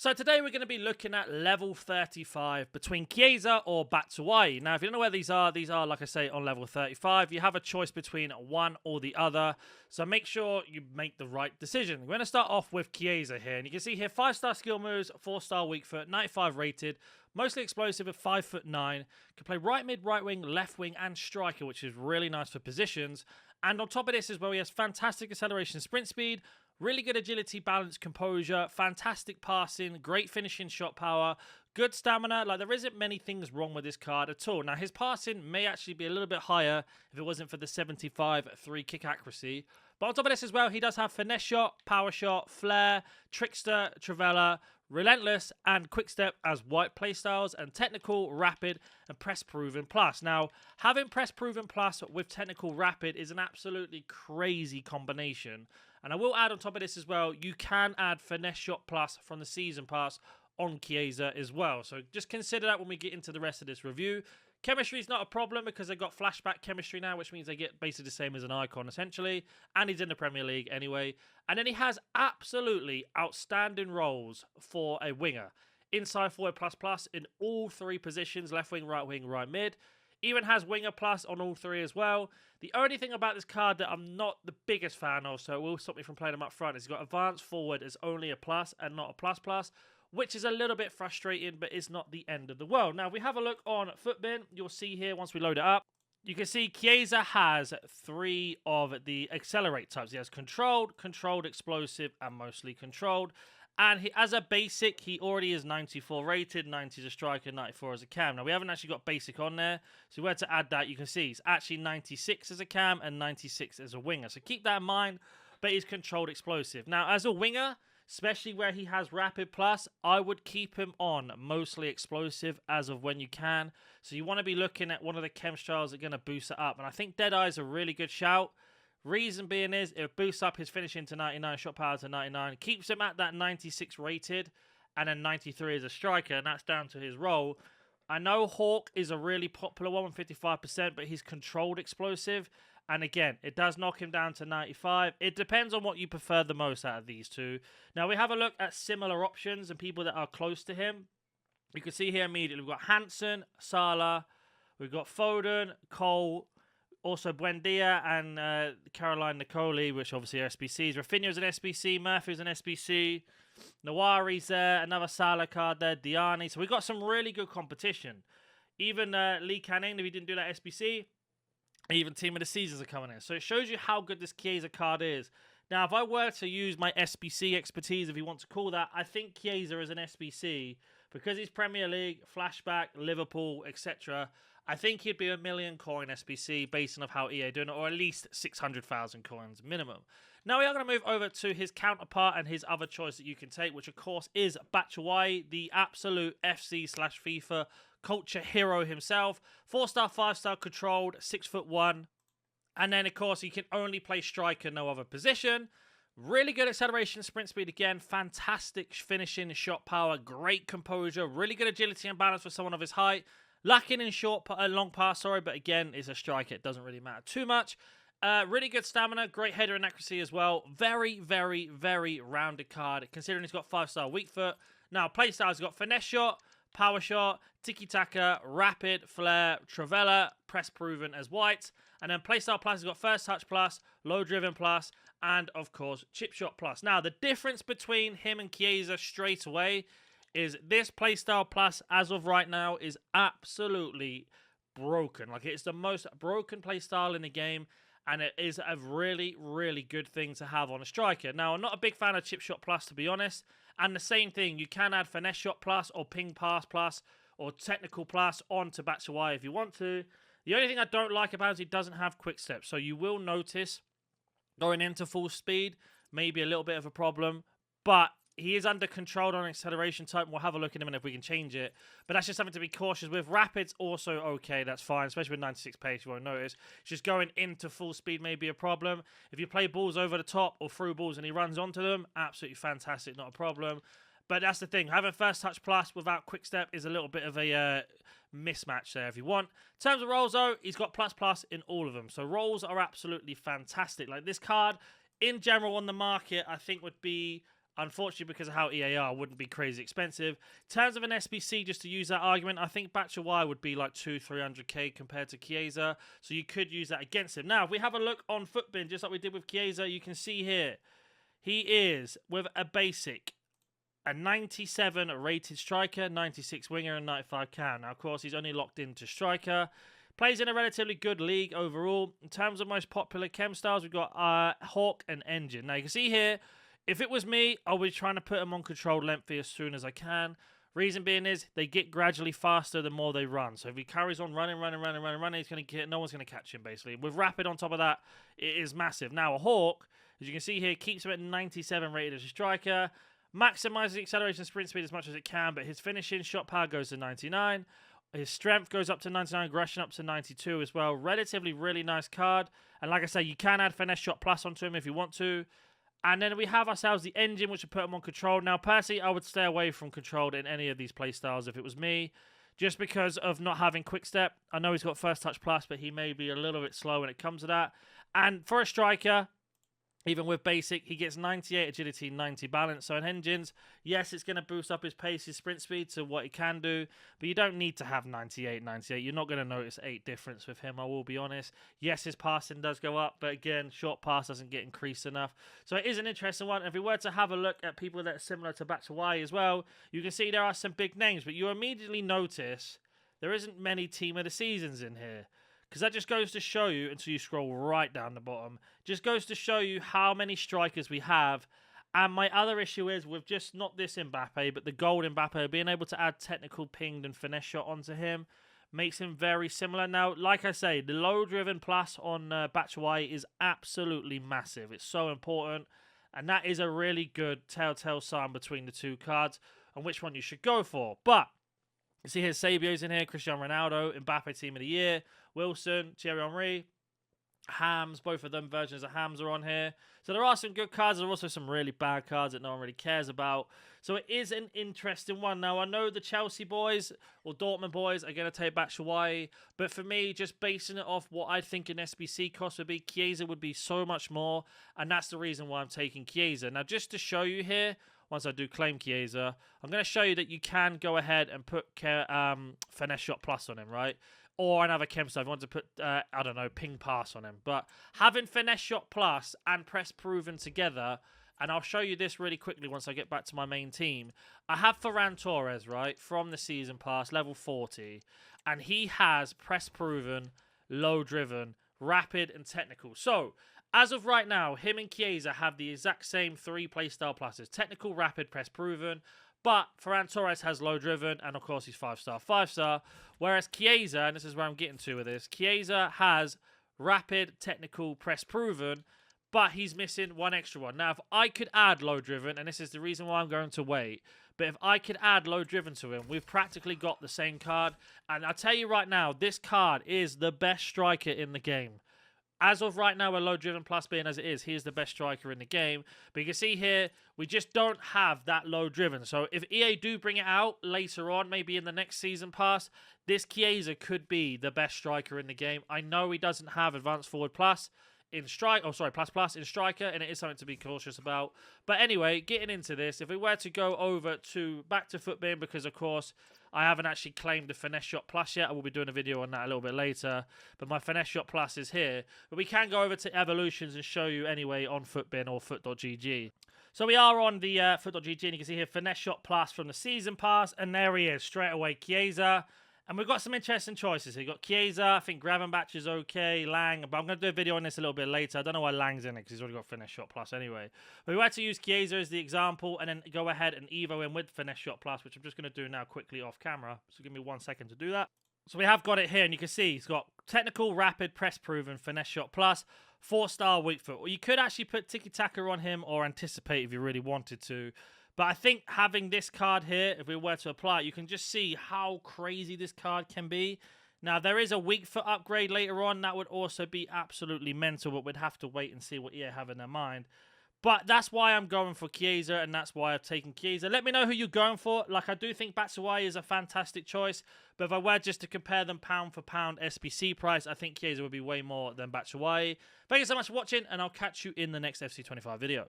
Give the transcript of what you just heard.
So today we're going to be looking at level 35 between Chiesa or Batshuayi. Now, if you don't know where these are, like I say, on level 35. You have a choice between one or the other. So make sure you make the right decision. We're going to start off with Chiesa here. And you can see here, 5-star skill moves, 4-star weak foot, 95 rated, mostly explosive at 5'9". Can play right mid, right wing, left wing, and striker, which is really nice for positions. And on top of this as well, he has fantastic acceleration, sprint speed, really good agility, balance, composure, fantastic passing, great finishing shot power, good stamina. Like, there isn't many things wrong with this card at all. Now, his passing may actually be a little bit higher if it wasn't for the 75 3 kick accuracy. But on top of this as well, he does have finesse shot, power shot, flair, trickster, trivela, relentless, and quick step as white playstyles, and technical, rapid, and press proven plus. Now, having press proven plus with technical rapid is an absolutely crazy combination. And I will add on top of this as well, you can add finesse shot plus from the season pass on Chiesa as well. So just consider that when we get into the rest of this review. Chemistry is not a problem because they've got flashback chemistry now, which means they get basically the same as an icon, essentially. And he's in the Premier League anyway. And then he has absolutely outstanding roles for a winger. Inside forward plus in all three positions, left wing, right mid. Even has winger plus on all three as well. The only thing about this card that I'm not the biggest fan of, so it will stop me from playing him up front, is he's got advanced forward as only a plus and not a plus, which is a little bit frustrating, but it's not the end of the world. Now, if we have a look on Footbin, you'll see here, once we load it up, you can see Chiesa has 3 of the accelerate types. He has controlled, explosive, and mostly controlled. And he, as a basic, he already is 94 rated, 90 as a striker, 94 as a cam. Now, we haven't actually got basic on there. So where to add that, you can see he's actually 96 as a cam and 96 as a winger. So keep that in mind, but he's controlled explosive. Now, as a winger, especially where he has rapid plus, I would keep him on mostly explosive as of when you can. So you want to be looking at one of the chemstyles that are going to boost it up. And I think Deadeye is a really good shout. Reason being is it boosts up his finishing to 99, shot power to 99, keeps him at that 96 rated, and then 93 as a striker, and that's down to his role. I know Hawk is a really popular one with 55%, but he's controlled explosive, and again, it does knock him down to 95. It depends on what you prefer the most out of these two. Now, we have a look at similar options and people that are close to him. You can see here immediately, we've got Hansen, Salah, we've got Foden, Cole, also Buendia and Caroline Nicoli, which obviously are SBCs. Rafinha's an SBC, Murphy's an SBC, Nawari's there, another Salah card there, Diani. So we've got some really good competition. Even Lee Canning, if he didn't do that SBC, even Team of the Seasons are coming in. So it shows you how good this Chiesa card is. Now, if I were to use my SBC expertise, if you want to call that, I think Chiesa is an SBC because he's Premier League, flashback, Liverpool, etc. I think he'd be a million coin SBC based on how EA doing it, or at least 600,000 coins minimum. Now we are going to move over to his counterpart and his other choice that you can take, which of course is Batshuayi, the absolute FC/FIFA culture hero himself. 4-star, 5-star controlled, 6'1". And then of course he can only play striker, no other position. Really good acceleration, sprint speed again, fantastic finishing, shot power, great composure, really good agility and balance for someone of his height. Lacking in long pass, but again, it's a striker. It doesn't really matter too much. Really good stamina, great header and accuracy as well. Very, very, very rounded card, considering he's got 5-star weak foot. Now, playstyle, he's got finesse shot, power shot, tiki-taka, rapid, flair, trivela, press proven as white. And then playstyle plus, he's got first touch plus, low driven plus, and of course, chip shot plus. Now, the difference between him and Chiesa straight away is this playstyle plus, as of right now, is absolutely broken. Like, it's the most broken playstyle in the game, and it is a really, really good thing to have on a striker. Now, I'm not a big fan of chip shot plus, to be honest, and the same thing, you can add finesse shot plus, or ping pass plus, or technical plus onto Batshuayi if you want to. The only thing I don't like about it is he doesn't have quick steps, so you will notice going into full speed, maybe a little bit of a problem, but he is under control on acceleration type, and we'll have a look at him and if we can change it. But that's just something to be cautious with. Rapid's also okay, that's fine, especially with 96 pace, you won't notice. Just going into full speed may be a problem. If you play balls over the top or through balls and he runs onto them, absolutely fantastic, not a problem. But that's the thing, having first touch plus without quick step is a little bit of a mismatch there if you want. In terms of rolls though, he's got plus in all of them. So rolls are absolutely fantastic. Like, this card, in general on the market, I think would be Unfortunately, because of how EA are, wouldn't be crazy expensive. In terms of an SBC, just to use that argument, I think Batshuayi would be like 200-300k compared to Chiesa, so you could use that against him. Now, if we have a look on Footbin, just like we did with Chiesa, you can see here, he is, with a basic, a 97 rated striker, 96 winger, and 95 cam. Now, of course, he's only locked into striker. Plays in a relatively good league overall. In terms of most popular chem styles, we've got Hawk and Engine. Now, you can see here, if it was me, I would be trying to put them on controlled lengthy as soon as I can. Reason being is they get gradually faster the more they run. So if he carries on running, he's going to get, no one's going to catch him, basically. With Rapid on top of that, it is massive. Now, a Hawk, as you can see here, keeps him at 97 rated as a striker. Maximizes acceleration and sprint speed as much as it can, but his finishing shot power goes to 99. His strength goes up to 99, aggression up to 92 as well. Relatively really nice card. And like I say, you can add finesse shot plus onto him if you want to. And then we have ourselves the engine, which will put him on controlled. Now, personally, I would stay away from controlled in any of these playstyles if it was me, just because of not having quick step. I know he's got first touch plus, but he may be a little bit slow when it comes to that. And for a striker, even with basic, he gets 98 agility, 90 balance. So in engines, yes, it's going to boost up his pace, his sprint speed to what he can do, but you don't need to have 98. You're not going to notice 8 difference with him, I will be honest. Yes, his passing does go up, but again, short pass doesn't get increased enough. So it is an interesting one. If we were to have a look at people that are similar to Batshuayi as well, you can see there are some big names, but you immediately notice there isn't many team of the seasons in here. Because that just goes to show you, until you scroll right down the bottom, just goes to show you how many strikers we have. And my other issue is with just not this Mbappe, but the gold Mbappe, being able to add technical pinged and finesse shot onto him makes him very similar. Now, like I say, the low driven plus on Batshuayi is absolutely massive. It's so important. And that is a really good telltale sign between the two cards and which one you should go for. But you see here, Sabio's in here, Cristiano Ronaldo, Mbappe Team of the Year, Wilson, Thierry Henry, Hams, both of them versions of Hams are on here. So there are some good cards. There are also some really bad cards that no one really cares about. So it is an interesting one. Now, I know the Chelsea boys or Dortmund boys are going to take Batshuayi, but for me, just basing it off what I think an SBC cost would be, Chiesa would be so much more, and that's the reason why I'm taking Chiesa. Now, just to show you here, once I do claim Chiesa, I'm going to show you that you can go ahead and put finesse shot plus on him, right? Or another chem style if you want to put, I don't know, ping pass on him. But having finesse shot plus and press proven together, and I'll show you this really quickly once I get back to my main team. I have Ferran Torres, right, from the season pass, level 40. And he has press proven, low driven, rapid, and technical. So, as of right now, him and Chiesa have the exact same 3 playstyle pluses. Technical, rapid, press proven. But Ferran Torres has low driven, and of course he's 5-star, 5-star. Whereas Chiesa, and this is where I'm getting to with this, Chiesa has rapid, technical, press proven, but he's missing one extra one. Now, if I could add low driven, and this is the reason why I'm going to wait, but if I could add low driven to him, we've practically got the same card. And I'll tell you right now, this card is the best striker in the game. As of right now, with low driven plus being as it is, he is the best striker in the game. But you can see here, we just don't have that low driven. So if EA do bring it out later on, maybe in the next season pass, this Chiesa could be the best striker in the game. I know he doesn't have advanced forward plus in strike, plus in striker, and it is something to be cautious about. But anyway, getting into this, if we were to go over to back to Footbin, because of course I haven't actually claimed the finesse shot plus yet. I will be doing a video on that a little bit later, but my finesse shot plus is here. But we can go over to evolutions and show you anyway on Footbin or foot.gg. So we are on the foot.gg, and you can see here finesse shot plus from the season pass, and there he is straight away, Chiesa. And we've got some interesting choices. We've got Chiesa, I think Gravenbach is okay, Lang, but I'm going to do a video on this a little bit later. I don't know why Lang's in it, because he's already got finesse shot plus anyway. But we had to use Chiesa as the example, and then go ahead and Evo in with finesse shot plus, which I'm just going to do now quickly off camera. So give me 1 second to do that. So we have got it here, and you can see he's got technical, rapid, press proven, finesse shot plus, 4-star weak foot. Or you could actually put tiki-taka on him, or anticipate if you really wanted to. But I think having this card here, if we were to apply it, you can just see how crazy this card can be. Now, there is a weak foot upgrade later on. That would also be absolutely mental, but we'd have to wait and see what EA have in their mind. But that's why I'm going for Chiesa, and that's why I've taken Chiesa. Let me know who you're going for. Like, I do think Batshuayi is a fantastic choice, but if I were just to compare them pound for pound SBC price, I think Chiesa would be way more than Batshuayi. Thank you so much for watching, and I'll catch you in the next FC25 video.